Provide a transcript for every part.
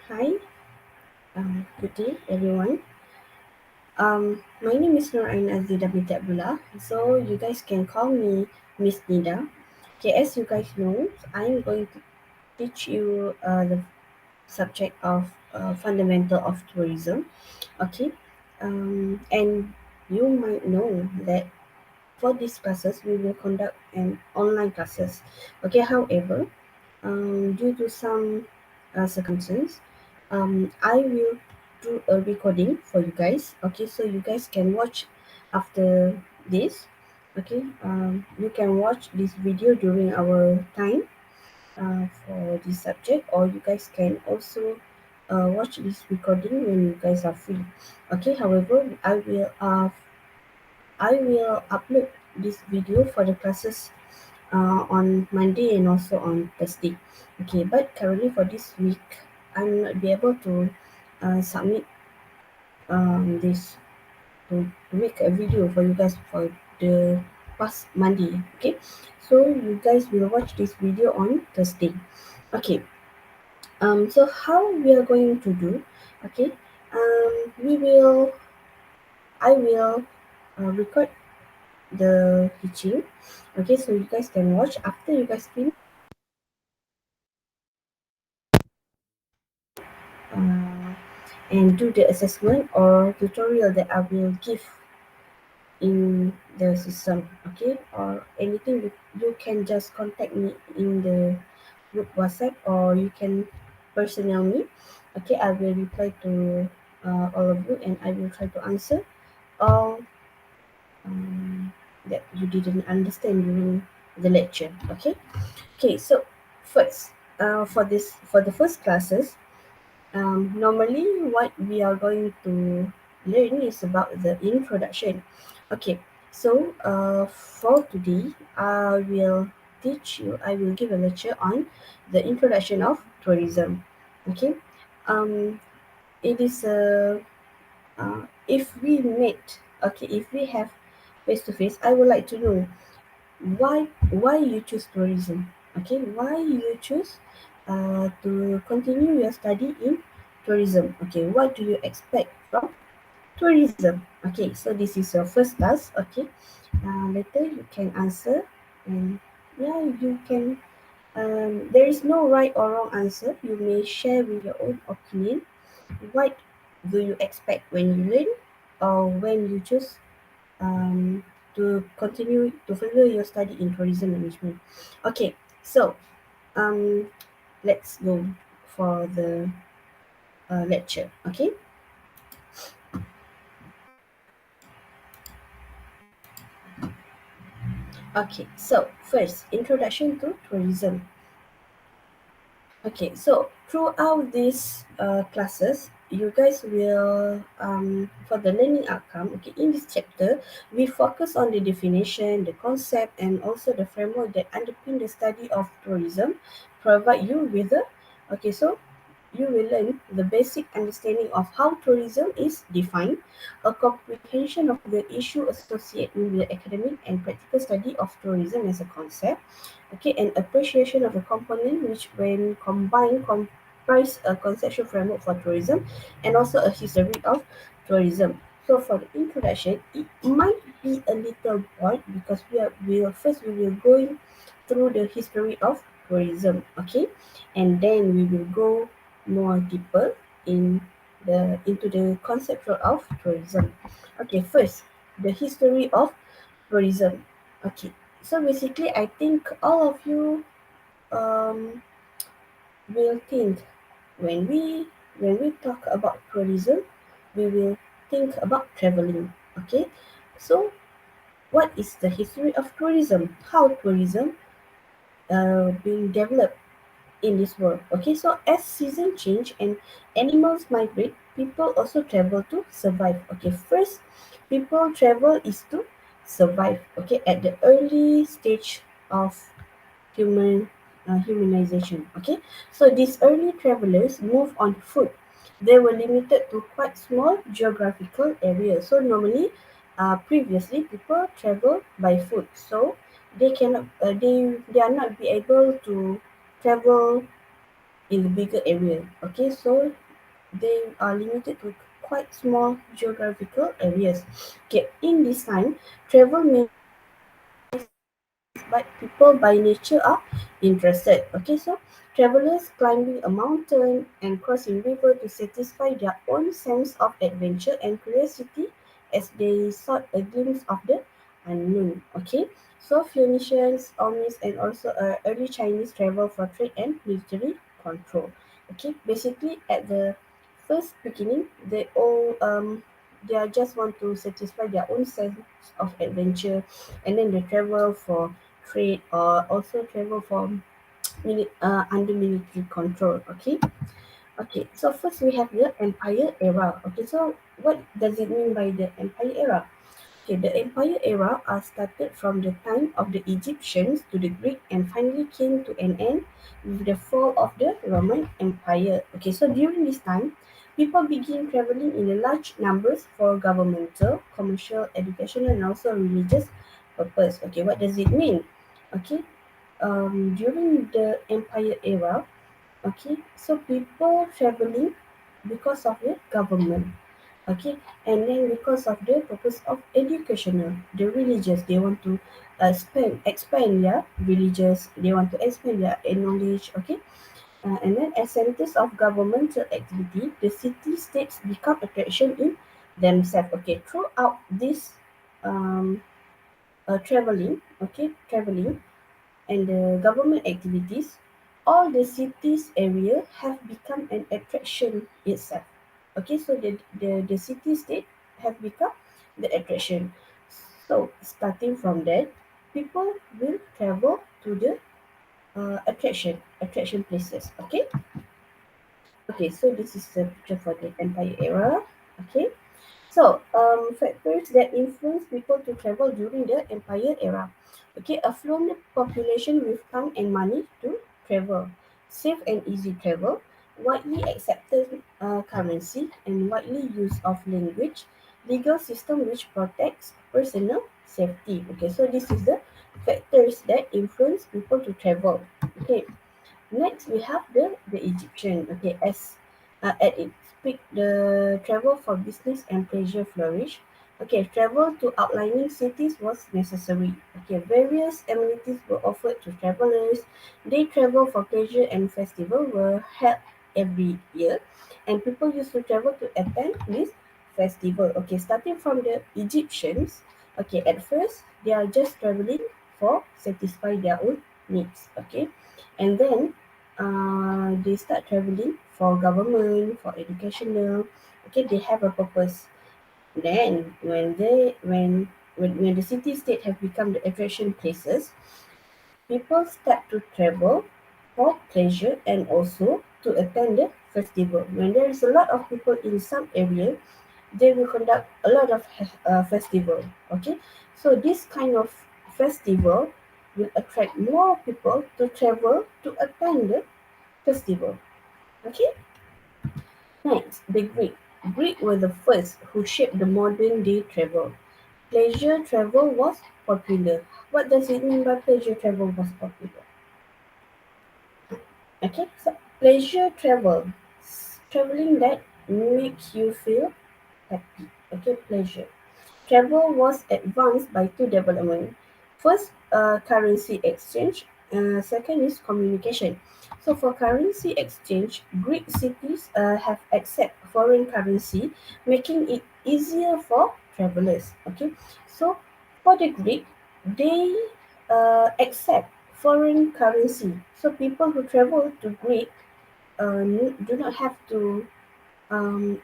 Hi, good day, everyone. My name is Nur Ain Azida binti Abdullah. So you guys can call me Miss Nida. Okay, as you guys know, I'm going to teach you the subject of fundamental of tourism. Okay, and you might know that for these classes we will conduct an online classes. Okay, however, due to some circumstances, I will do a recording for you guys. Okay, so you guys can watch after this. Okay, you can watch this video during our time for this subject, or you guys can also watch this recording when you guys are free. Okay, however, I will upload this video for the classes on Monday and also on Thursday. Okay, but currently for this week, I'm not be able to submit this to make a video for you guys for the past Monday. Okay, so you guys will watch this video on Thursday. Okay, so how we are going to do? Okay, we will I will record the teaching. Okay, so you guys can watch after you guys finish. Uh, and do the assessment or tutorial that I will give in the system. Okay, or anything you can just contact me in the group WhatsApp, or you can personal me. Okay, I will reply to all of you, and I will try to answer all that you didn't understand during the lecture. Okay, so first, for the first classes, normally, what we are going to learn is about the introduction. Okay, so for today, I will give a lecture on the introduction of tourism. Okay, um, it is a if we meet, okay, if we have face to face, I would like to know why you choose tourism. Okay, why you choose to continue your study in tourism. Okay, what do you expect from tourism? Okay, so this is your first task. Okay, later you can answer, and yeah, you can there is no right or wrong answer. You may share with your own opinion. What do you expect when you learn, or when you choose um, to continue to further your study in tourism management? Okay, so um, let's go for the lecture. Okay, so first, introduction to tourism. Okay, so throughout these classes, you guys will, for the learning outcome, okay, in this chapter, we focus on the definition, the concept, and also the framework that underpin the study of tourism, provide you with the, okay, so you will learn the basic understanding of how tourism is defined, a comprehension of the issue associated with the academic and practical study of tourism as a concept, okay, an appreciation of the component which when combined comprise a conceptual framework for tourism, and also a history of tourism. So for the introduction, it might be a little broad because we will going through the history of tourism, okay, and then we will go more deeper in the into the conceptual of tourism. Okay, first, the history of tourism. Okay, so basically, I think all of you um, will think when we talk about tourism, we will think about traveling. Okay, so what is the history of tourism? How tourism being developed in this world? Okay, so as season change and animals migrate, people also travel to survive. Okay, first, people travel is to survive. Okay, at the early stage of humanization. Okay, so these early travelers move on foot. They were limited to quite small geographical areas. So normally, previously people travel by foot. So they cannot they are not be able to travel in the bigger area. Okay, so they are limited to quite small geographical areas. Okay, in this time, travel may but people by nature are interested. Okay, so travelers climbing a mountain and crossing river to satisfy their own sense of adventure and curiosity as they sought a glimpse of the unknown. Okay, so Phoenicians, Ormis, and also early Chinese travel for trade and military control. Okay, basically at the first beginning, they are just want to satisfy their own sense of adventure, and then they travel for trade or also travel from under military control. Okay, okay. So first we have the Empire era. Okay, so what does it mean by the Empire era? Okay, the Empire era started from the time of the Egyptians to the Greek and finally came to an end with the fall of the Roman Empire. Okay, so during this time, people began traveling in large numbers for governmental, commercial, educational, and also religious purpose. Okay, what does it mean? Okay, during the Empire era, okay, so people traveling because of the government, okay, and then because of the purpose of educational, the religious, they want to expand their religious, they want to expand their knowledge, okay, and then as centers of governmental activity, the city states become attraction in themselves. Okay, throughout this um, traveling and the government activities, all the city's area have become an attraction itself. Okay, so the city state have become the attraction. So starting from that, people will travel to the attraction places. Okay, okay. So this is the picture for the Empire era. Okay, so, factors that influence people to travel during the Empire era. Okay, affluent population with time and money to travel, safe and easy travel, widely accepted currency and widely use of language, legal system which protects personal safety. Okay, so this is the factors that influence people to travel. Okay, next, we have the Egyptian. Okay, as at its peak, the travel for business and pleasure flourished. Okay, travel to outlying cities was necessary. Okay, various amenities were offered to travelers. Day travel for pleasure and festival were held every year, and people used to travel to attend this festival. Okay, starting from the Egyptians. Okay, at first they are just traveling for satisfy their own needs. Okay, and then they start traveling for government, for educational. Okay, they have a purpose. Then when the city state have become the attraction places, people start to travel for pleasure and also to attend the festival. When there is a lot of people in some area, they will conduct a lot of festival. Okay, so this kind of festival will attract more people to travel to attend the festival. Okay, next, the Greek. Greek were the first who shaped the modern day travel. Pleasure travel was popular. What does it mean by pleasure travel was popular? Okay, so pleasure travel, traveling that makes you feel happy. Okay, pleasure. Travel was advanced by two developments. First, currency exchange. Second is communication. So for currency exchange, Greek cities have accept foreign currency, making it easier for travelers. Okay, so for the Greek, they accept foreign currency. So people who travel to Greek do not have to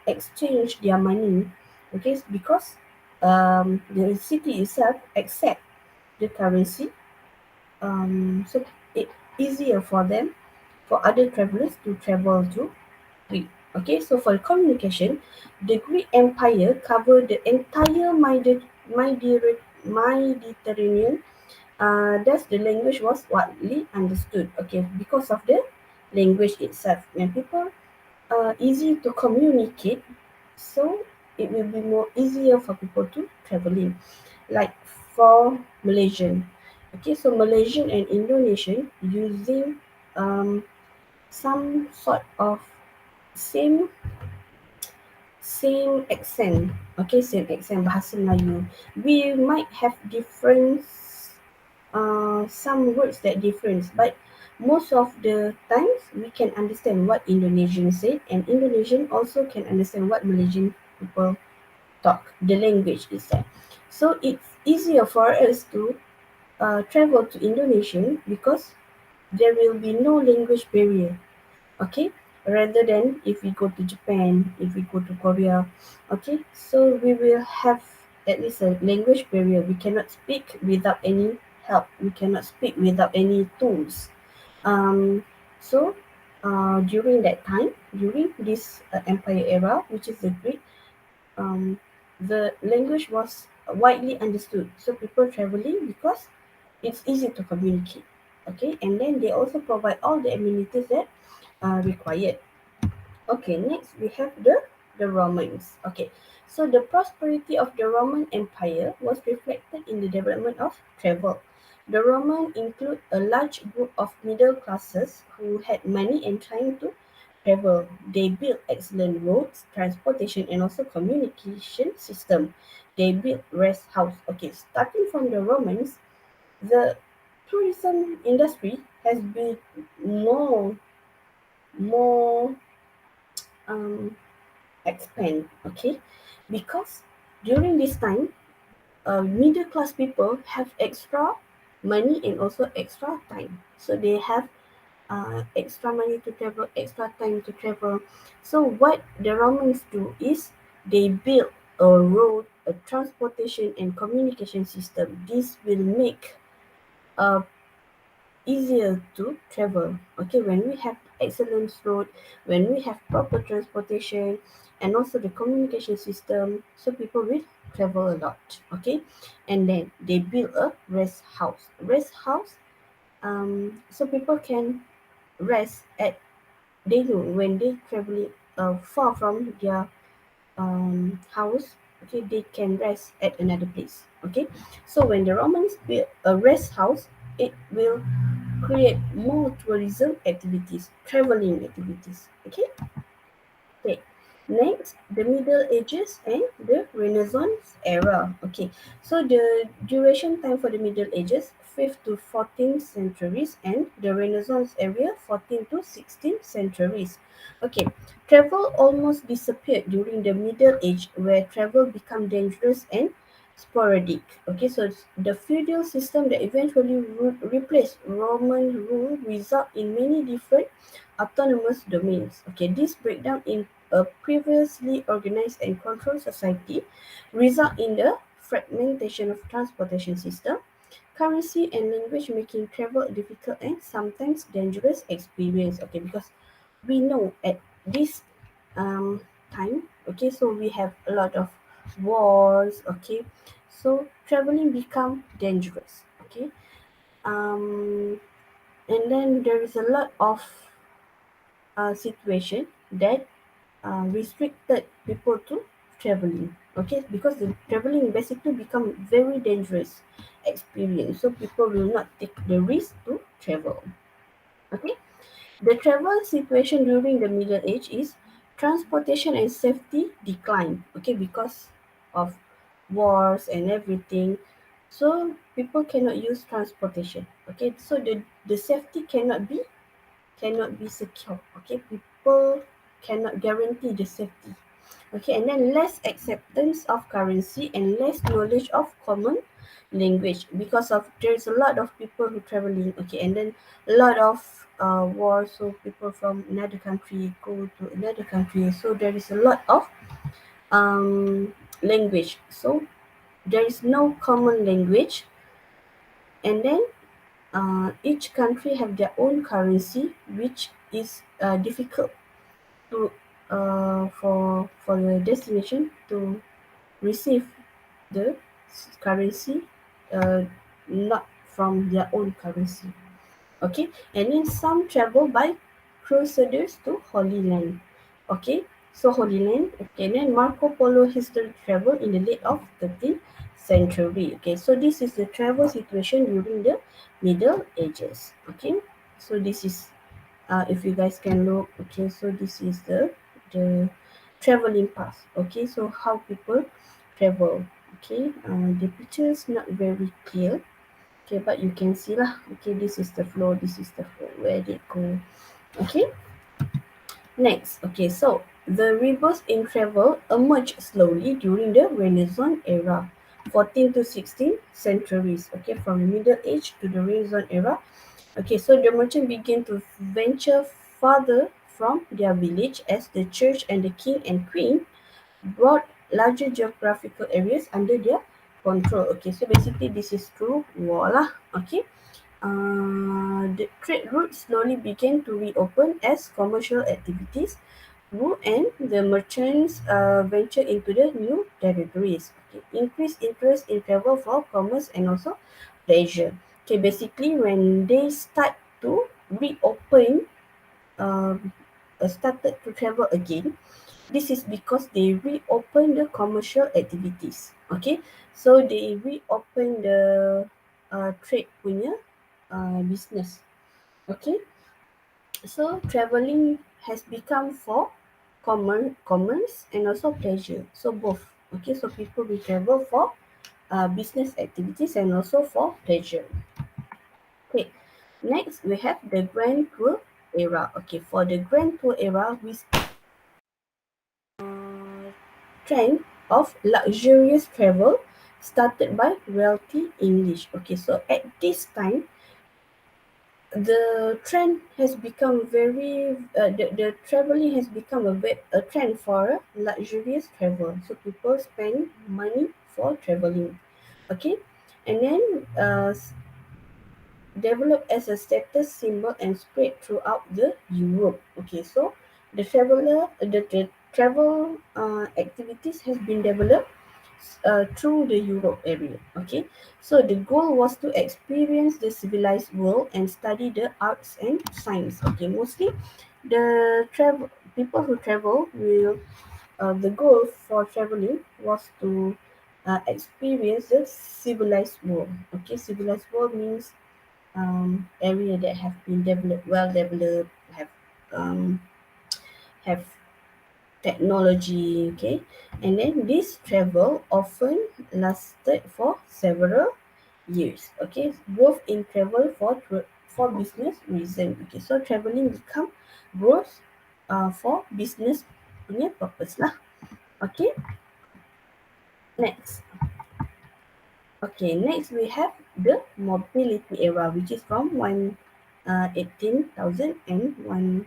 exchange their money, okay, because the city itself accept the currency, so it easier for them, for other travelers to travel to Greek. Okay, so for communication, the Greek Empire covered the entire Mediterranean. Thus, the language was widely understood. Okay, because of the language itself, when people easy to communicate, so it will be more easier for people to traveling. Like for Malaysian, okay, so Malaysian and Indonesian using um, some sort of same same accent. Okay, same accent bahasa Melayu. We might have different some words that difference, but most of the times we can understand what Indonesian said, and Indonesian also can understand what Malaysian people talk. The language is there, so it's easier for us to travel to Indonesia because there will be no language barrier. Okay, rather than if we go to Japan, if we go to Korea. Okay, so we will have at least a language barrier. We cannot speak without any help, we cannot speak without any tools. Um so during that time, during this empire era, which is the Greek, um the language was widely understood, so people traveling because it's easy to communicate. Okay, and then they also provide all the amenities that are required. Okay, next we have the Romans. Okay, so the prosperity of the Roman Empire was reflected in the development of travel. The Roman include a large group of middle classes who had money and time to travel. They built excellent roads, transportation, and also communication system. They built rest house. Okay, starting from the Romans, the tourism industry has been more um expand. Okay, because during this time, middle class people have extra money and also extra time, so they have extra money to travel, extra time to travel. So what the Romans do is they build a road, a transportation and communication system. This will make uh, easier to travel. Okay, when we have excellent road, when we have proper transportation and also the communication system, so people will travel a lot. Okay, and then they build a rest house. Rest house, so people can rest at they know when they travel far from their house. Okay, they can rest at another place. Okay, so when the Romans built a rest house, it will create more tourism activities, traveling activities. Okay. Okay. Next, the Middle Ages and the Renaissance era. Okay. So the duration time for the Middle Ages, 5th to 14th centuries, and the Renaissance area, 14th to 16th centuries. Okay. Travel almost disappeared during the Middle Age, where travel became dangerous and sporadic. Okay, so the feudal system that eventually replaced Roman rule result in many different autonomous domains. Okay, this breakdown in a previously organized and controlled society result in the fragmentation of transportation system, currency and language, making travel a difficult and sometimes dangerous experience. Okay, because we know at this um, time, okay, so we have a lot of wars. Okay, so traveling become dangerous. Okay, um, and then there is a lot of situation that restricted people to traveling. Okay, because the traveling basically become very dangerous experience, so people will not take the risk to travel. Okay, the travel situation during the Middle Age is transportation and safety decline. Okay, because of wars and everything, so people cannot use transportation. Okay, so the safety cannot be secure. Okay, people cannot guarantee the safety. Okay, and then less acceptance of currency and less knowledge of common language because of there's a lot of people who traveling. Okay, and then a lot of war, so people from another country go to another country, so there is a lot of language, so there is no common language. And then each country have their own currency, which is difficult to for the destination to receive the currency uh, not from their own currency. Okay, and then some travel by crusaders to Holy Land. Okay, so Holy Land. Okay, and then Marco Polo history travel in the late of 13th century. Okay, so this is the travel situation during the Middle Ages. Okay, so this is If you guys can look, okay, so this is the traveling path. Okay, so how people travel. Okay, the picture is not very clear. Okay, but you can see lah. Okay, this is the flow. This is the flow. Where they go. Okay. Next, okay, so the rebirth in travel emerged slowly during the Renaissance era, 14th to 16th centuries. Okay, from the Middle Age to the Renaissance era. Okay, so the merchant began to venture farther from their village as the church and the king and queen brought larger geographical areas under their control. Okay, so basically this is through war lah. Okay, the trade routes slowly began to reopen as commercial activities grew and the merchants ventured into the new territories. Okay. Increased interest in travel for commerce and also pleasure. Okay, basically when they start to reopen, um, started to travel again, this is because they reopen the commercial activities. Okay, so they reopen the trade punya business. Okay, so traveling has become for commerce and also pleasure. So both. Okay, so people will travel for business activities and also for pleasure. Okay, next we have the Grand Tour era. Okay, for the Grand Tour era, we trend of luxurious travel started by wealthy English. Okay, so at this time, the trend has become the traveling has become a trend for luxurious travel. So people spend money for traveling. Okay, and then developed as a status symbol and spread throughout the Europe. Okay, so the travel activities has been developed through the Europe area. Okay, so the goal was to experience the civilized world and study the arts and science. Okay, mostly the travel people who travel will the goal for traveling was to experience the civilized world. Okay, civilized world means area that have been developed, well developed, um, have technology. Okay, and then this travel often lasted for several years. Okay, growth in travel for business reason. Okay, so traveling become growth for business punya purpose lah. Okay, next. Okay, next we have the mobility era, which is from 18,000 and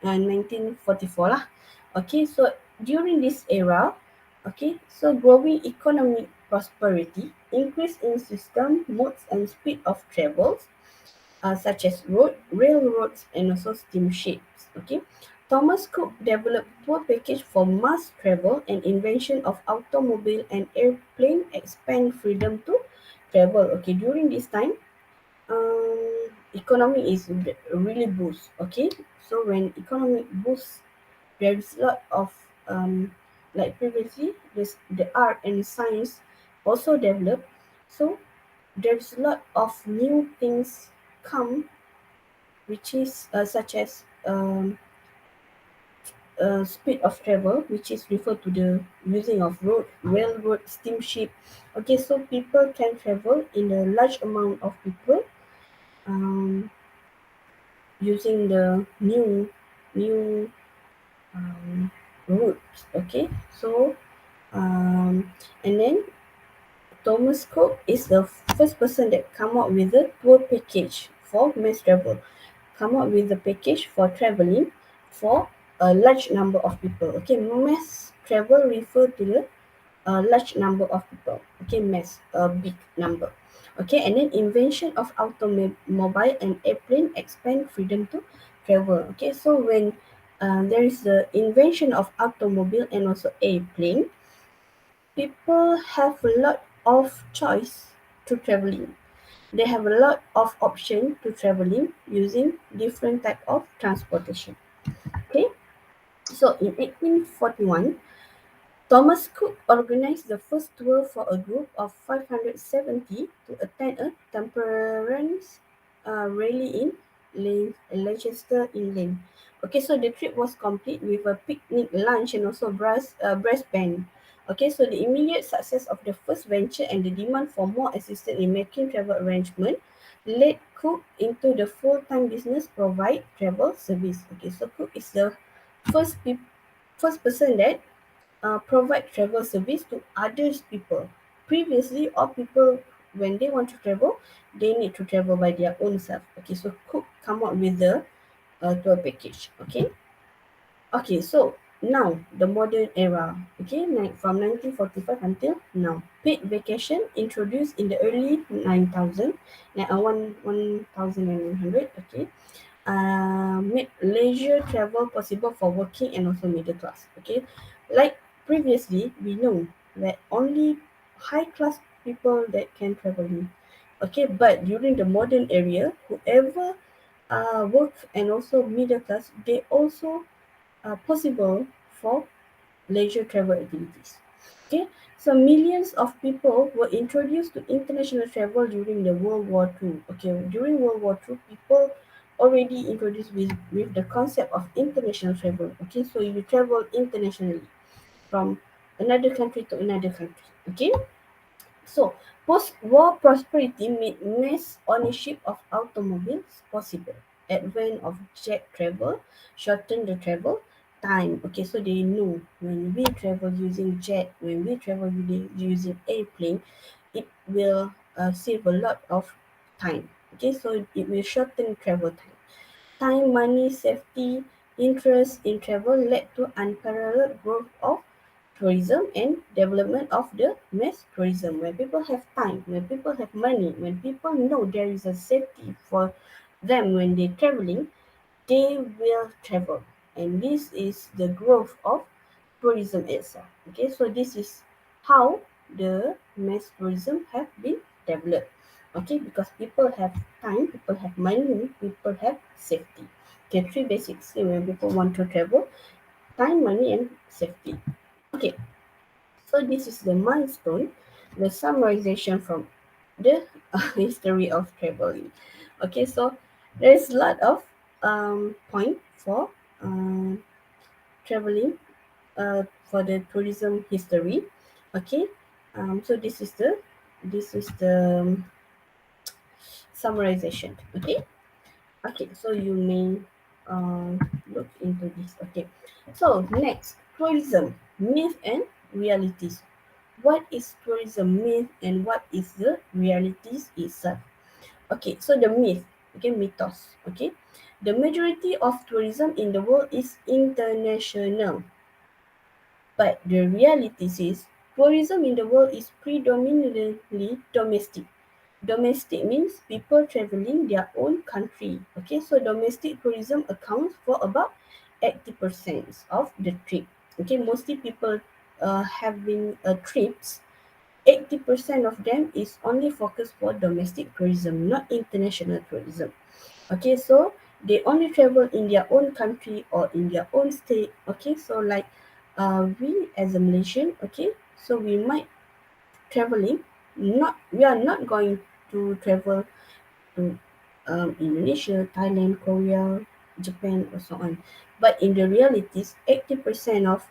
1944 lah. Okay, so during this era, okay, so growing economic prosperity, increase in system, modes and speed of travels, such as railroads, and also steamships. Okay, Thomas Cook developed tour package for mass travel and invention of automobile and airplane expand freedom to travel. Okay, during this time, economy is really boost. Okay, so when economic boost, there is a lot of like previously the art and science also developed. So there's a lot of new things come, which is such as speed of travel, which is referred to the using of railroad, steamship. Okay, so people can travel in a large amount of people um, using the new routes. Okay, so and then Thomas Cook is the first person that come up with a tour package for mass travel. Come up with a package for traveling for a large number of people. Okay, mass travel refer to the large number of people. Okay, mass, a big number. Okay, and then invention of automobile and airplane expand freedom to travel. Okay, so when there is the invention of automobile and also airplane, people have a lot of choice to traveling. They have a lot of option to traveling using different type of transportation. Okay, so in 1841, Thomas Cook organized the first tour for a group of 570 to attend a temperance rally in Leicester, England. Okay, so the trip was complete with a picnic, lunch, and also brass band. Okay, so the immediate success of the first venture and the demand for more assistance in making travel arrangement led Cook into the full-time business provide travel service. Okay, so Cook is the first first person that provide travel service to others people. Previously, all people when they want to travel, they need to travel by their own self. Okay, so Cook come up with the tour package. Okay, so now the modern era. Okay, from 1945 until now, paid vacation introduced in the early 9000, one 1900. Okay, make leisure travel possible for working and also middle class. Okay, like previously, we know that only high class people that can travel in. Okay, but during the modern era, whoever work and also middle class, they also possible for leisure travel activities. Okay, so millions of people were introduced to international travel during the World War II. Okay, during World War II, people already introduced with the concept of international travel. Okay, so you travel internationally from another country to another country. Okay, so, post-war prosperity made mass ownership of automobiles possible. Advent of jet travel shortened the travel time. Okay, so they know when we travel using jet, when we travel using airplane, it will save a lot of time. Okay, so it will shorten travel time. Time, money, safety, interest in travel led to unparalleled growth of tourism and development of the mass tourism. When people have time, when people have money, when people know there is a safety for them when they're traveling, they will travel. And this is the growth of tourism itself. Okay, so this is how the mass tourism have been developed. Okay, because people have time, people have money, people have safety. Okay, three basics when people want to travel: time, money, and safety. Okay, so this is the milestone, the summarization from the history of traveling. Okay, so there's a lot of point for um, traveling for the tourism history. Okay, so this is the summarization. Okay, so you may look into this. Okay, so next, tourism myth and realities. What is tourism myth and what is the realities itself? Okay, so the myth, okay, mythos. Okay, the majority of tourism in the world is international. But the reality is, tourism in the world is predominantly domestic. Domestic means people traveling their own country. Okay, so domestic tourism accounts for about 80% of the trip. Okay, mostly people having trips. 80% of them is only focused for domestic tourism, not international tourism. Okay, so they only travel in their own country or in their own state. Okay, so like we as a Malaysian, okay, so we might traveling, not we are not going to travel to Indonesia, Thailand, Korea, Japan, or so on. But in the realities, 80% of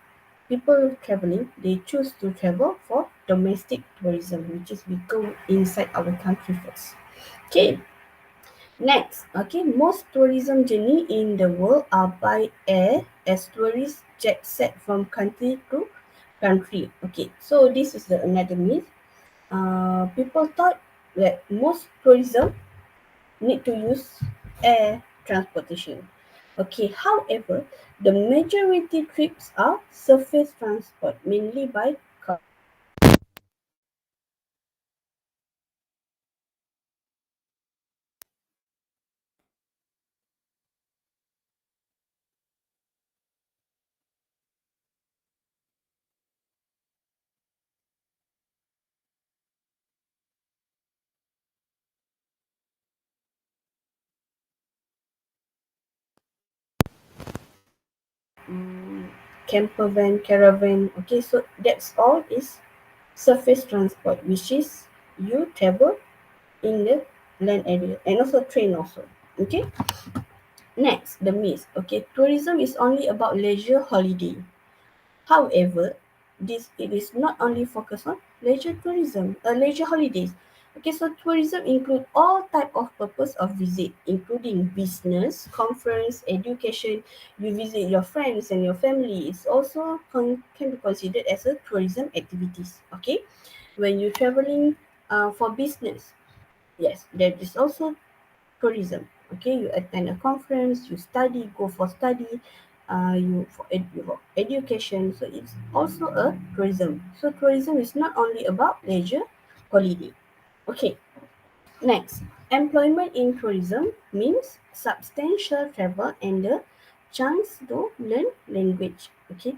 people traveling, they choose to travel for domestic tourism, which is we go inside our country first. Okay, next, okay, most tourism journey in the world are by air as tourists jet set from country to country. Okay, so this is the another myth. People thought that most tourism need to use air transportation. Okay, however, the majority trips are surface transport, mainly by car. Mm, camper van, caravan. Okay, so that's all is surface transport, which is you travel in the land area and also train also. Okay, Next, the myth. Okay, tourism is only about leisure holiday. However, it is not only focused on leisure holidays. Okay, so tourism include all type of purpose of visit, including business, conference, education. You visit your friends and your family. It's also can be considered as a tourism activities. Okay, when you're traveling for business, yes, there is also tourism. Okay, you attend a conference, you study, go for study, you for education. So it's also a tourism. So tourism is not only about leisure, holiday. Okay, next, employment in tourism means substantial travel and the chance to learn language. Okay,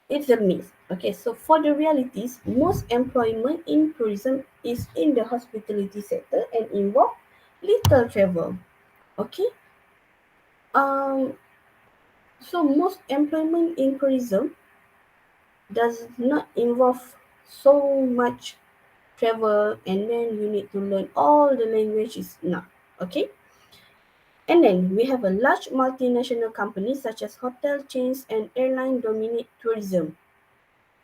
it's a myth. Okay, so for the realities, most employment in tourism is in the hospitality sector and involve little travel. Okay, um, so most employment in tourism does not involve so much travel, and then you need to learn all the languages now. Okay, and then we have a large multinational companies such as hotel chains and airline dominate tourism.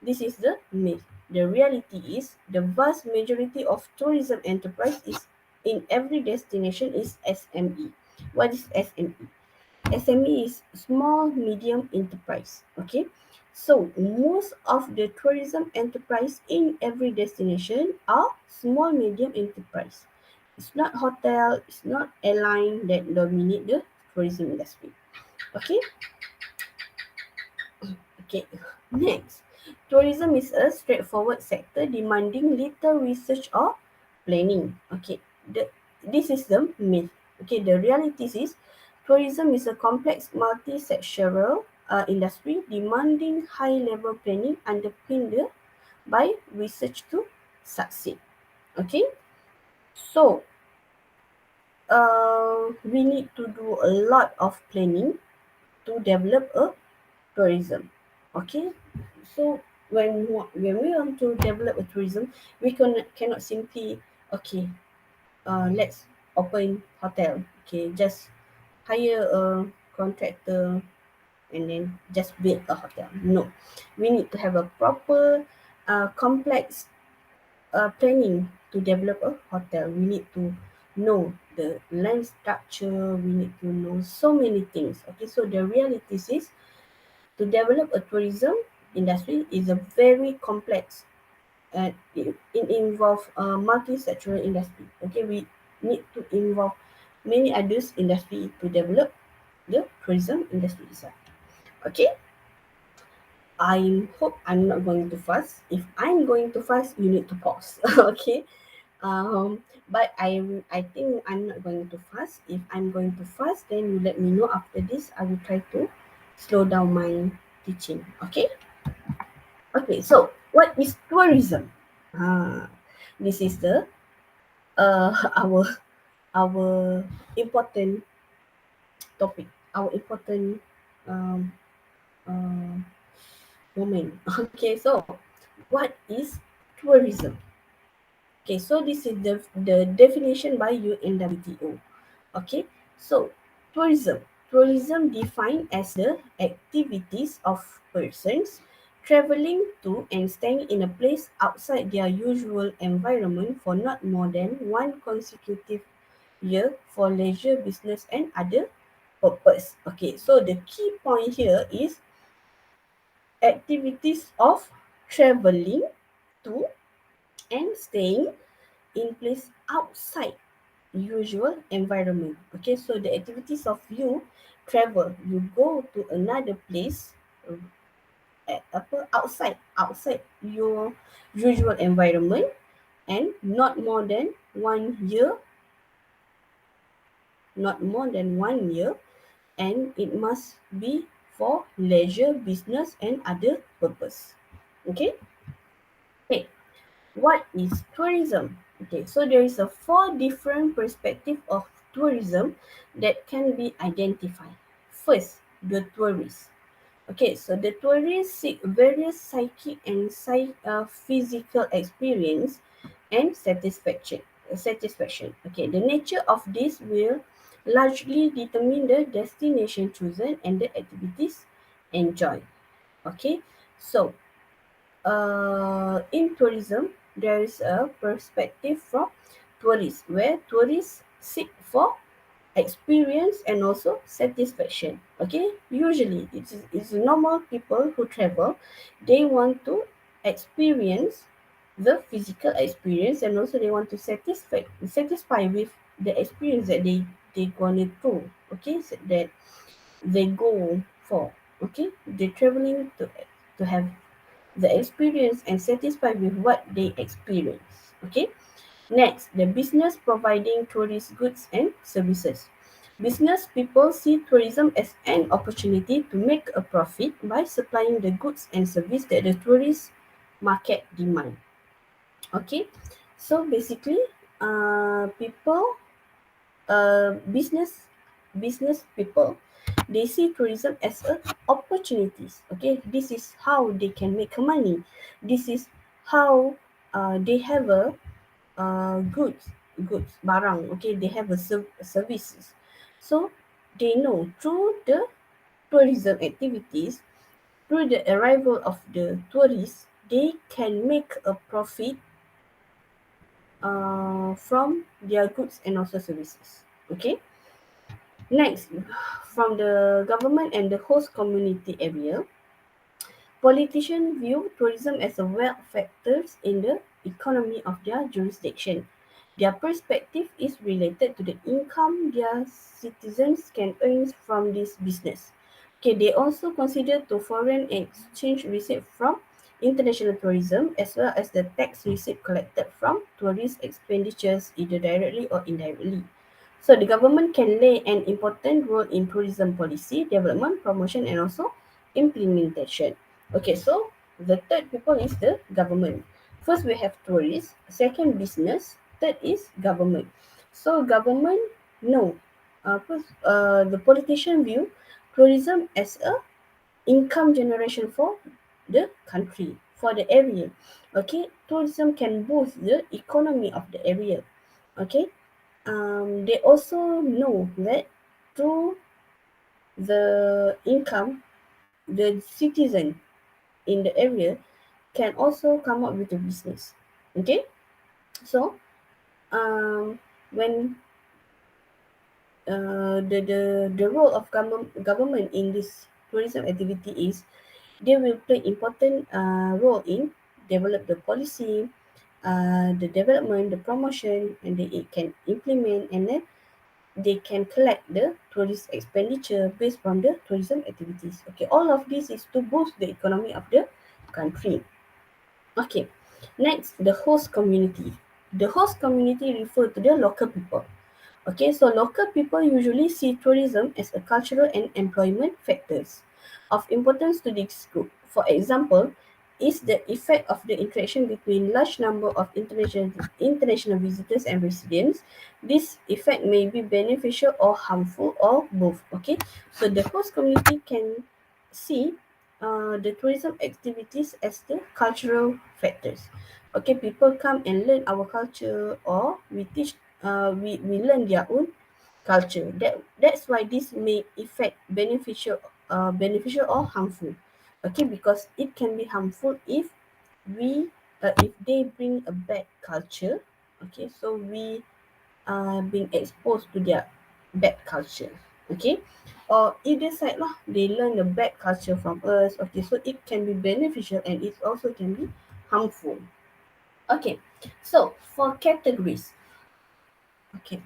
This is the myth. The reality is the vast majority of tourism enterprise is in every destination is SME. What is SME? SME is small medium enterprise. Okay, so most of the tourism enterprise in every destination are small medium enterprise. It's not hotel, it's not airline that dominate the tourism industry. Okay, okay. Next, tourism is a straightforward sector demanding little research or planning. Okay, this is the myth. Okay, the reality is tourism is a complex multi-sectoral industry demanding high-level planning underpinned by research to succeed. Okay, so we need to do a lot of planning to develop a tourism. Okay, so when we want to develop a tourism, we cannot simply okay, let's open hotel. Okay, just hire a contractor and then just build a hotel. No, we need to have a proper, complex planning to develop a hotel. We need to know the land structure. We need to know so many things. Okay, so the reality is to develop a tourism industry is a very complex and it involves a multi-sectoral industry. Okay, we need to involve many others industry to develop the tourism industry itself. Okay, I hope I'm not going too fast. If I'm going too fast, you need to pause. Okay, but I think I'm not going too fast. If I'm going too fast, then you let me know after this. I will try to slow down my teaching. Okay. Okay, so what is tourism? Ah, this is the our our important topic, our important um, uh, moment. Okay, so what is tourism? Okay, so this is the definition by UNWTO. Okay, so tourism. Tourism defined as the activities of persons traveling to and staying in a place outside their usual environment for not more than one consecutive year for leisure, business, and other purpose. Okay, so the key point here is activities of traveling to and staying in place outside usual environment. Okay, so the activities of you travel, you go to another place outside your usual environment and not more than 1 year, not more than 1 year, and it must be for leisure, business, and other purpose. Okay. Okay. What is tourism? Okay, so there is a four different perspective of tourism that can be identified. First, the tourist. Okay, so the tourists seek various psychic and physical experience and satisfaction. Okay, the nature of this will largely determine the destination chosen and the activities enjoyed. Okay, so in tourism, there is a perspective from tourists where tourists seek for experience and also satisfaction. Okay, usually it's normal people who travel, they want to experience the physical experience, and also they want to satisfy with the experience that they gonna through. Okay, so that they go for. Okay, they traveling to have the experience and satisfied with what they experience. Okay, next, the business providing tourist goods and services. Business people see tourism as an opportunity to make a profit by supplying the goods and service that the tourist market demand. Okay, so basically, people, business people, they see tourism as a opportunities. Okay, this is how they can make money. This is how they have a goods barang. Okay, they have a services. So they know through the tourism activities, through the arrival of the tourists, they can make a profit from their goods and also services. Okay, next, from the government and the host community area, politicians view tourism as a wealth factor in the economy of their jurisdiction. Their perspective is related to the income their citizens can earn from this business. Okay, they also consider to foreign exchange receipt from international tourism as well as the tax receipt collected from tourist expenditures either directly or indirectly. So the government can play an important role in tourism policy, development, promotion, and also implementation. Okay, so the third people is the government. First, we have tourists. Second, business. Third is government. So government, no. First, the politician view tourism as a income generation for the country, for the area. Okay, tourism can boost the economy of the area. Okay, they also know that through the income, the citizen in the area can also come up with a business. Okay, so when the role of government in this tourism activity is they will play important role in develop the policy, the development, the promotion, and they it can implement, and then they can collect the tourist expenditure based from the tourism activities. Okay, all of this is to boost the economy of the country. Okay, next, the host community. The host community refer to the local people. Okay, so local people usually see tourism as a cultural and employment factors of importance to this group. For example, is the effect of the interaction between large number of international visitors and residents. This effect may be beneficial or harmful or both. Okay, so the host community can see the tourism activities as the cultural factors. Okay, people come and learn our culture, or we teach we learn their own culture. That's why this may affect beneficial or harmful. Okay, because it can be harmful if they bring a bad culture. Okay, so we are being exposed to their bad culture. Okay, or either side lah, they learn the bad culture from us. Okay, so it can be beneficial and it also can be harmful. Okay, so for categories. Okay,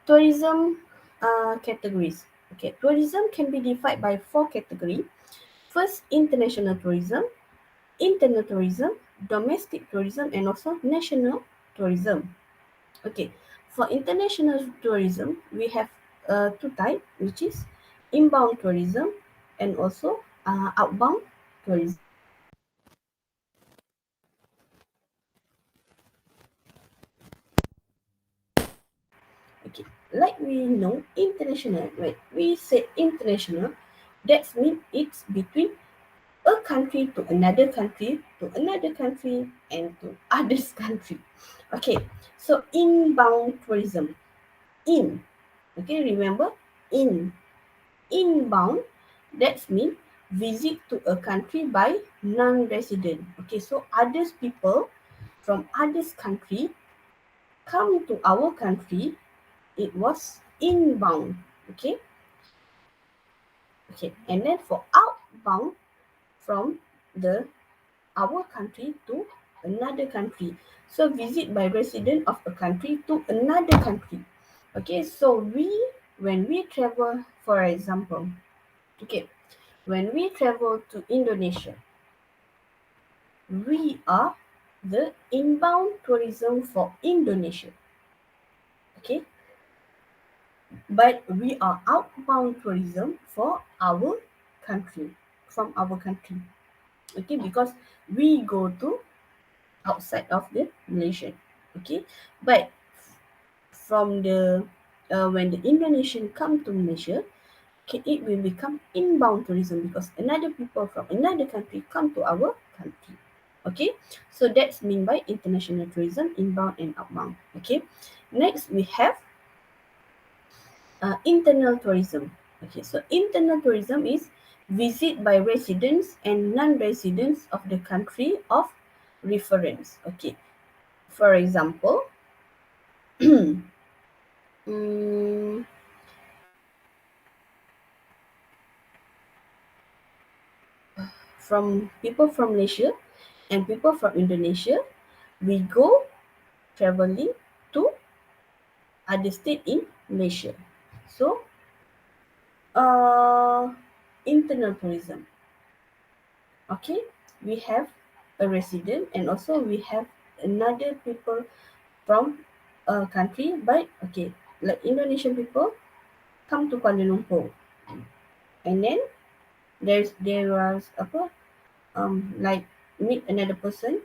tourism categories. Okay, tourism can be divided by four categories. First, international tourism, internal tourism, domestic tourism, and also national tourism. Okay, for international tourism, we have two types, which is inbound tourism and also outbound tourism. Okay, like we know, international, when we say international, that means it's between a country to another country, and to others country. Okay, so inbound tourism. In Okay, remember, inbound, that's mean visit to a country by non-resident. Okay, so others people from others country come to our country, it was inbound. Okay, okay, and then for outbound, from the our country to another country. So visit by resident of a country to another country. Okay, so when we travel, for example, okay, when we travel to Indonesia, we are the inbound tourism for Indonesia. Okay, but we are outbound tourism for our country, from our country. Okay, because we go to outside of the Malaysia. Okay, but from the when the Indonesian come to Malaysia, okay, it will become inbound tourism because another people from another country come to our country. Okay, so that's mean by international tourism, inbound and outbound. Okay, next we have internal tourism. Okay, so internal tourism is visit by residents and non-residents of the country of reference. Okay, for example, mm, from people from Malaysia and people from Indonesia, we go traveling to other state in Malaysia. So, uh, internal tourism. Okay, we have a resident and also we have another people from a country, but okay, like Indonesian people come to Kuala Lumpur, and then there was apa like meet another person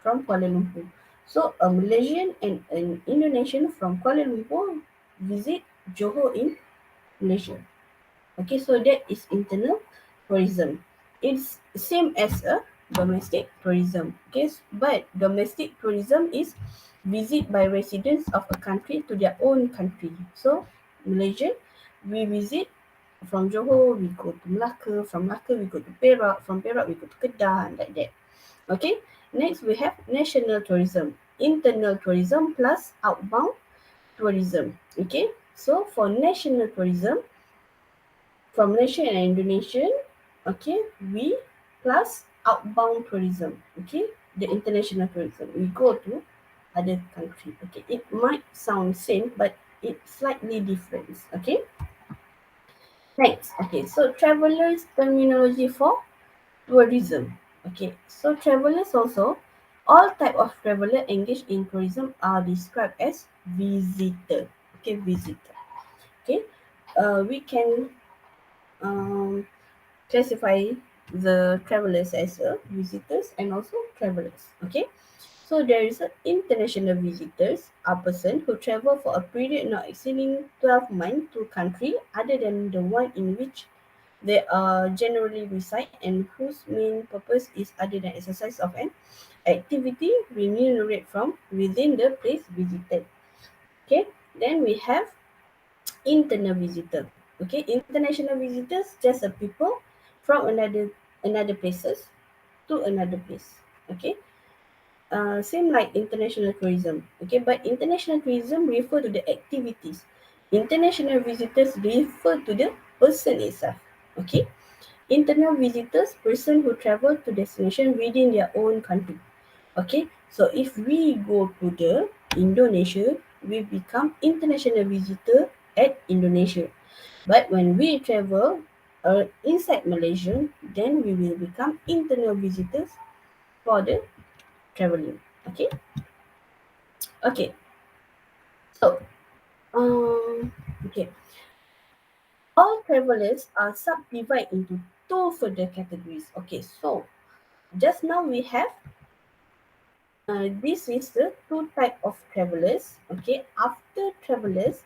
from Kuala Lumpur. So a Malaysian and an Indonesian from Kuala Lumpur visit Johor in Malaysia. Okay, so that is internal tourism. It's same as a domestic tourism. Okay, but domestic tourism is visit by residents of a country to their own country. So Malaysian, we visit from Johor, we go to Melaka. From Melaka, we go to Perak. From Perak, we go to Kedah, and like that. Okay. Next, we have national tourism, internal tourism plus outbound tourism. Okay. So for national tourism, from Malaysia and Indonesia, okay, we plus outbound tourism. Okay, the international tourism, we go to other country. Okay, it might sound same, but it's slightly different. Okay. Next, okay, so travelers terminology for tourism. Okay, so travelers also, all type of traveler engaged in tourism are described as visitor. Okay, visitor. Okay, we can um, classify the travelers as visitors and also travelers. Okay, so there is a international visitors, a person who travel for a period not exceeding 12 months to country other than the one in which they generally reside and whose main purpose is other than exercise of an activity remunerate from within the place visited. Okay, then we have internal visitor. Okay, international visitors just a people from another places to another place. Okay, same like international tourism. Okay, but international tourism refer to the activities. International visitors refer to the person itself. Okay, internal visitors, person who travel to destination within their own country. Okay, so if we go to the Indonesia, we become international visitor at Indonesia. But when we travel inside Malaysia, then we will become internal visitors for the traveling. Okay, okay. So, okay. All travelers are subdivided into two further categories. Okay, so just now we have this is the two type of travelers. Okay, after travelers,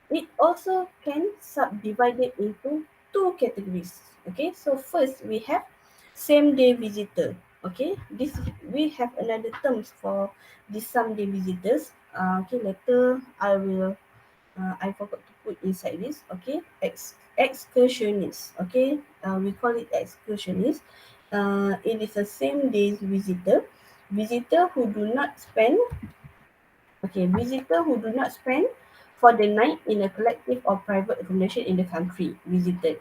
it also can subdivide it into two categories. Okay, so first we have same day visitor. Okay, this we have another terms for this same day visitors. Okay, later I will I forgot to put inside this. Okay, excursionist. Okay, we call it excursionist. It is a same days visitor. Visitor who do not spend visitor who do not spend for the night in a collective or private accommodation in the country visited.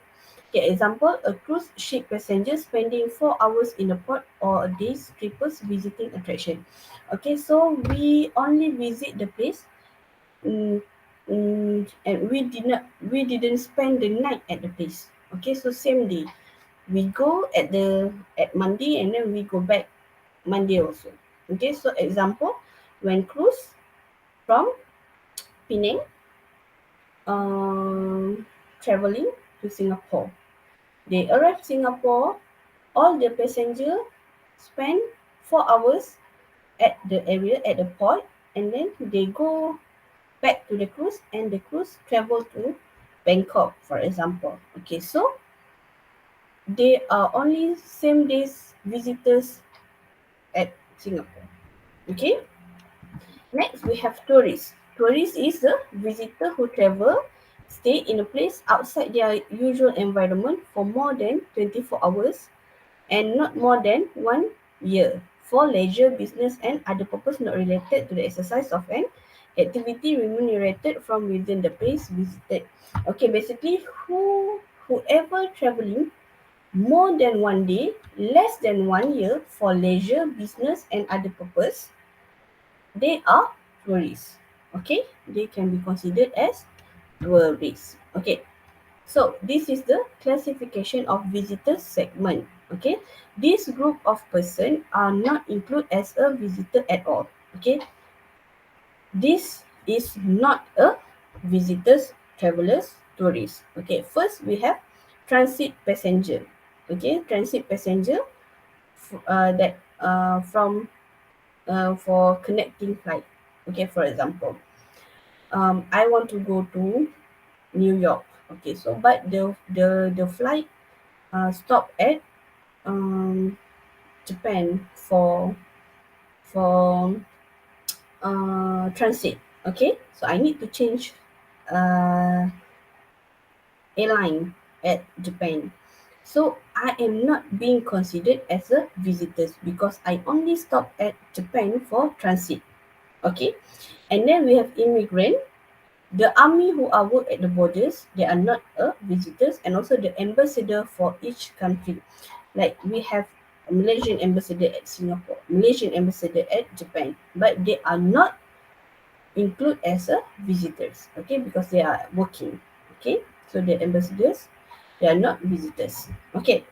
Okay, example, a cruise ship passenger spending 4 hours in a port or a day's trippers visiting attraction. Okay, so we only visit the place, mm, and we didn't spend the night at the place. Okay, so same day. We go at Monday and then we go back Monday also. Okay, so example, when cruise from Penang, traveling to Singapore. They arrive Singapore, all the passenger spend 4 hours at the area at the port, and then they go back to the cruise, and the cruise travel to Bangkok, for example. Okay, so they are only same days visitors at Singapore. Okay. Next, we have tourists. Tourist is the visitor who travel, stay in a place outside their usual environment for more than 24 hours and not more than 1 year for leisure, business, and other purpose not related to the exercise of an activity remunerated from within the place visited. Okay, basically, whoever traveling more than 1 day, less than 1 year for leisure, business, and other purpose, they are tourists. Okay, they can be considered as tourists. Okay, so this is the classification of visitors segment. Okay, this group of person are not included as a visitor at all. Okay, this is not a visitors, travelers, tourists. Okay, first we have transit passenger. Okay, transit passenger that from for connecting flight. Okay, for example, I want to go to New York. Okay, so but the flight stop at um, Japan for transit. Okay, so I need to change uh, airline at Japan. So I am not being considered as a visitors because I only stop at Japan for transit. Okay, and then we have immigrant. The army who are work at the borders, they are not a visitors, and also the ambassador for each country. Like we have a Malaysian ambassador at Singapore, Malaysian ambassador at Japan, but they are not included as a visitors, okay, because they are working. Okay, so the ambassadors, they are not visitors. Okay,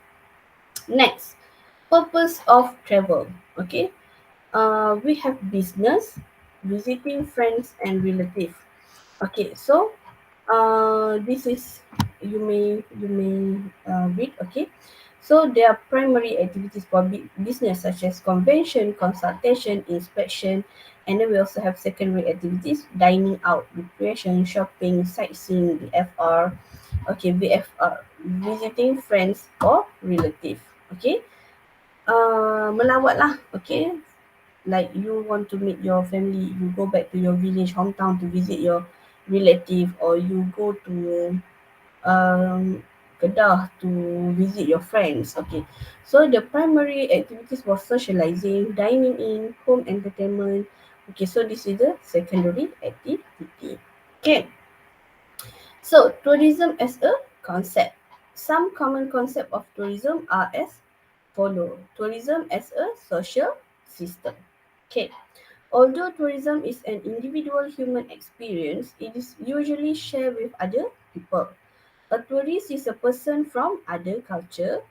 next, purpose of travel. Okay, we have business, visiting friends and relatives. Okay, so this is you may read. Okay, so there are primary activities for business such as convention, consultation, inspection, and then we also have secondary activities: dining out, recreation, shopping, sightseeing, VFR. Okay, VFR, visiting friends or relative. Okay, melawat lah. Okay, like you want to meet your family, you go back to your village, hometown to visit your relative, or you go to Kedah to visit your friends. Okay, so the primary activities was socializing, dining in, home entertainment. Okay, so this is the secondary activity. Okay, so tourism as a concept. Some common concept of tourism are as follow. Tourism as a social system. Okay, although tourism is an individual human experience, it is usually shared with other people. A tourist is a person from other culture.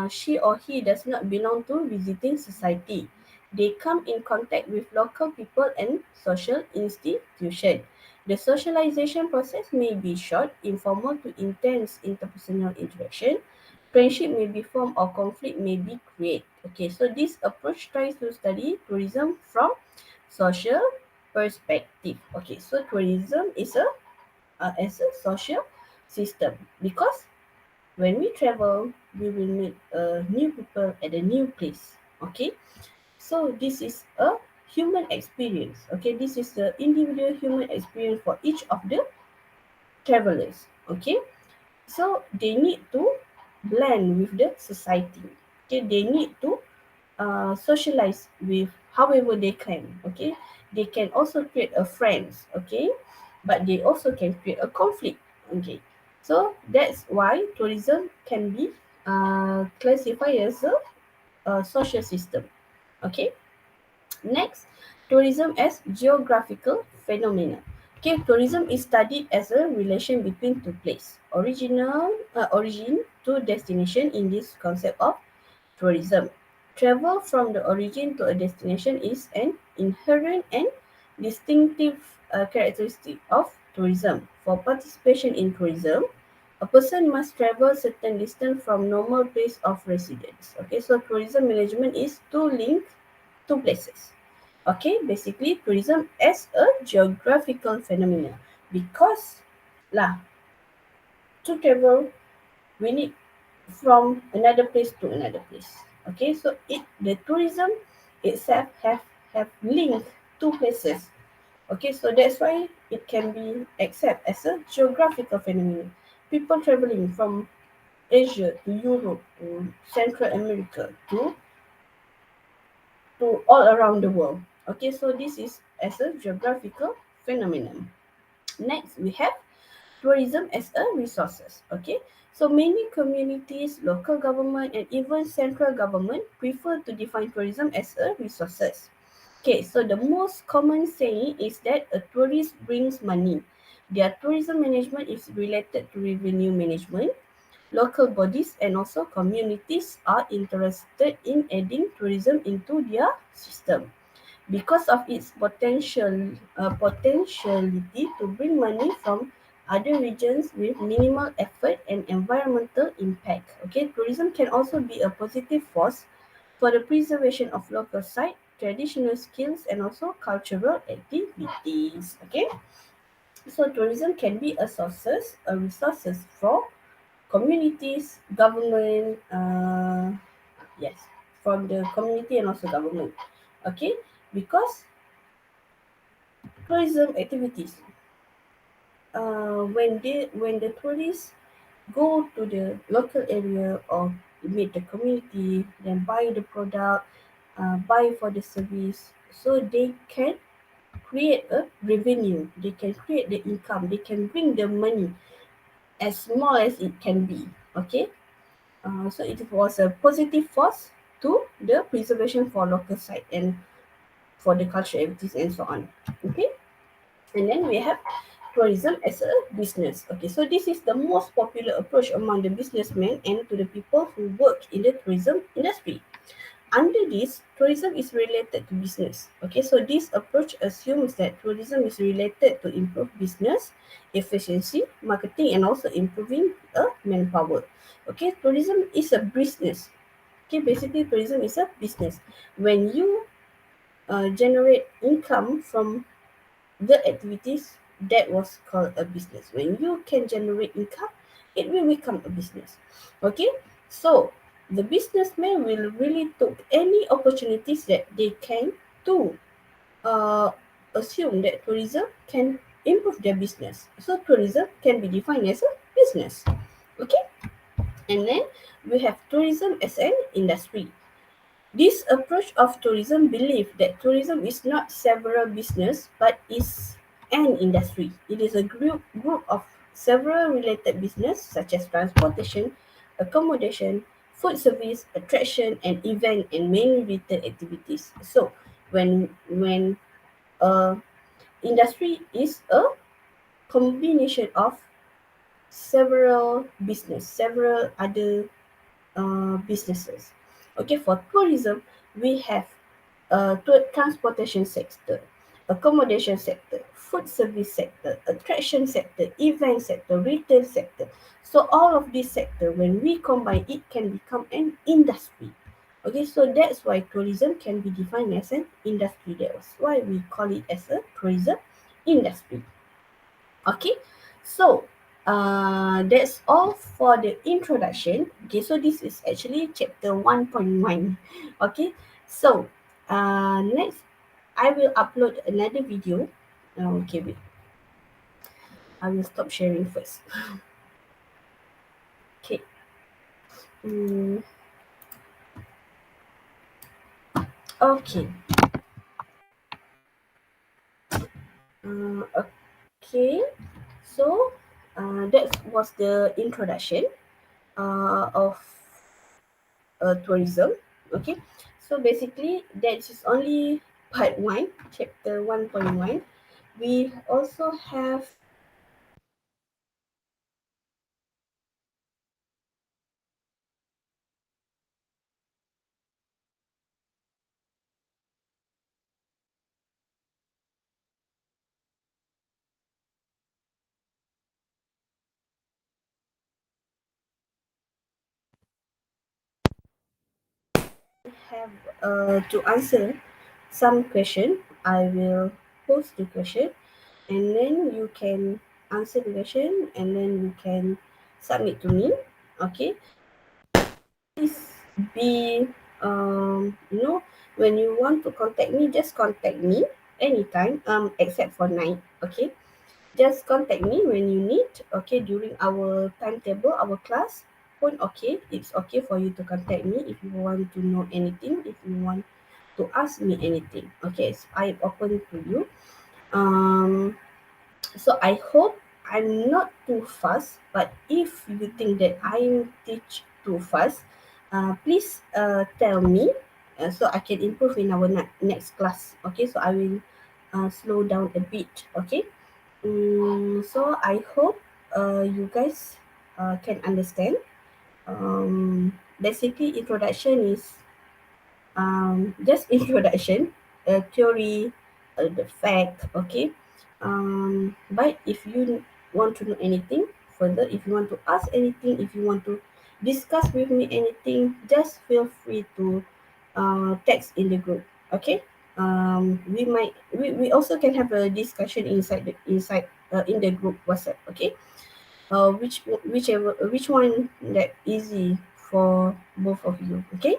She or he does not belong to visiting society. They come in contact with local people and social institutions. The socialization process may be short, informal to intense interpersonal interaction. Friendship may be formed or conflict may be created. Okay, so this approach tries to study tourism from social perspective. Okay, so tourism is a as a social system because when we travel, we will meet new people at a new place. Okay, so this is a human experience. Okay, this is the individual human experience for each of the travelers. Okay, so they need to blend with the society. Okay, they need to socialize with however they can. Okay, they can also create a friends. Okay, but they also can create a conflict. Okay, so that's why tourism can be classified as a social system. Okay, next, tourism as geographical phenomena. Okay, tourism is studied as a relation between two places, origin to destination. In this concept of tourism, travel from the origin to a destination is an inherent and distinctive characteristic of tourism. For participation in tourism, a person must travel certain distance from normal place of residence. Okay, so tourism management is to link two places. Okay, basically tourism as a geographical phenomenon, because lah to travel we need from another place to another place. Okay, so the tourism itself have linked two places. Okay, so that's why it can be accepted as a geographical phenomenon. People traveling from Asia to Europe to Central America to all around the world. Okay, so this is as a geographical phenomenon. Next, we have tourism as a resources. Okay, so many communities, local government, and even central government prefer to define tourism as a resources. Okay, so the most common saying is that a tourist brings money. Their tourism management is related to revenue management. Local bodies and also communities are interested in adding tourism into their system because of its potentiality to bring money from other regions with minimal effort and environmental impact. Okay, tourism can also be a positive force for the preservation of local site, traditional skills, and also cultural activities. Okay, so tourism can be a resources for communities, government, yes, from the community and also government. Okay, because tourism activities, when the tourists go to the local area or meet the community, then buy the product, buy for the service, so they can create a revenue, they can create the income, they can bring the money as small as it can be. Okay, so it was a positive force to the preservation for local site and for the cultural activities and so on. Okay, and then we have tourism as a business. Okay, so this is the most popular approach among the businessmen and to the people who work in the tourism industry. Under this, tourism is related to business. Okay, so this approach assumes that tourism is related to improve business efficiency, marketing, and also improving manpower. Okay, tourism is a business. Okay, basically tourism is a business. When you generate income from the activities, that was called a business. When you can generate income, it will become a business. Okay, so the businessman will really take any opportunities that they can to uh, assume that tourism can improve their business. So tourism can be defined as a business. Okay, and then we have tourism as an industry. This approach of tourism believes that tourism is not several business but is an industry. It is a group of several related business such as transportation, accommodation, food service, attraction, and event and many related activities. So when a industry is a combination of several other businesses. Okay, for tourism, we have transportation sector, accommodation sector, food service sector, attraction sector, event sector, retail sector. So all of these sector, when we combine, it can become an industry. Okay, so that's why tourism can be defined as an industry. That's why we call it as a tourism industry. Okay, so that's all for the introduction. Okay, so this is actually chapter 1.1. Okay, so next I will upload another video. Okay, wait. I will stop sharing first. Okay. Mm, okay. Okay. So that was the introduction of tourism. Okay. So basically, that is only part one, chapter 1.1. We also have to answer some question. I will post the question, and then you can answer the question, and then you can submit to me. Okay. Please be when you want to contact me, just contact me anytime, except for night. Okay. Just contact me when you need. Okay, during our timetable, our class pun okay. It's okay for you to contact me if you want to know anything, if you want to ask me anything. Okay, so I'm open to you. Um, so I hope I'm not too fast, but if you think that I teach too fast, please tell me so I can improve in our next class. Okay, so I will slow down a bit. Okay. So I hope you guys can understand. Basically, introduction is just introduction, theory, the fact. Okay. But if you want to know anything further, if you want to ask anything, if you want to discuss with me anything, just feel free to text in the group. Okay. We also can have a discussion inside in the group WhatsApp. Okay. Which one that easy for both of you. Okay.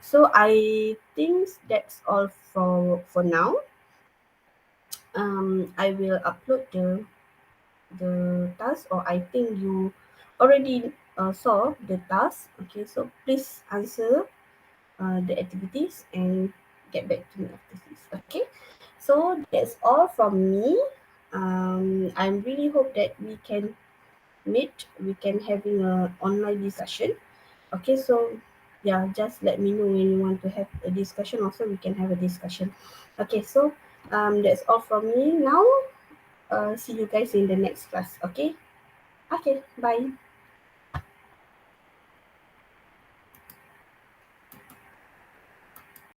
So I think that's all for now. I will upload the task, or I think you already saw the task. Okay, so please answer the activities and get back to me after this. Okay, so that's all from me. I really hope that we can meet. We can having a online discussion. Okay, so yeah, just let me know when you want to have a discussion. Also, we can have a discussion. Okay, so that's all from me now. See you guys in the next class. Okay. Okay. Bye.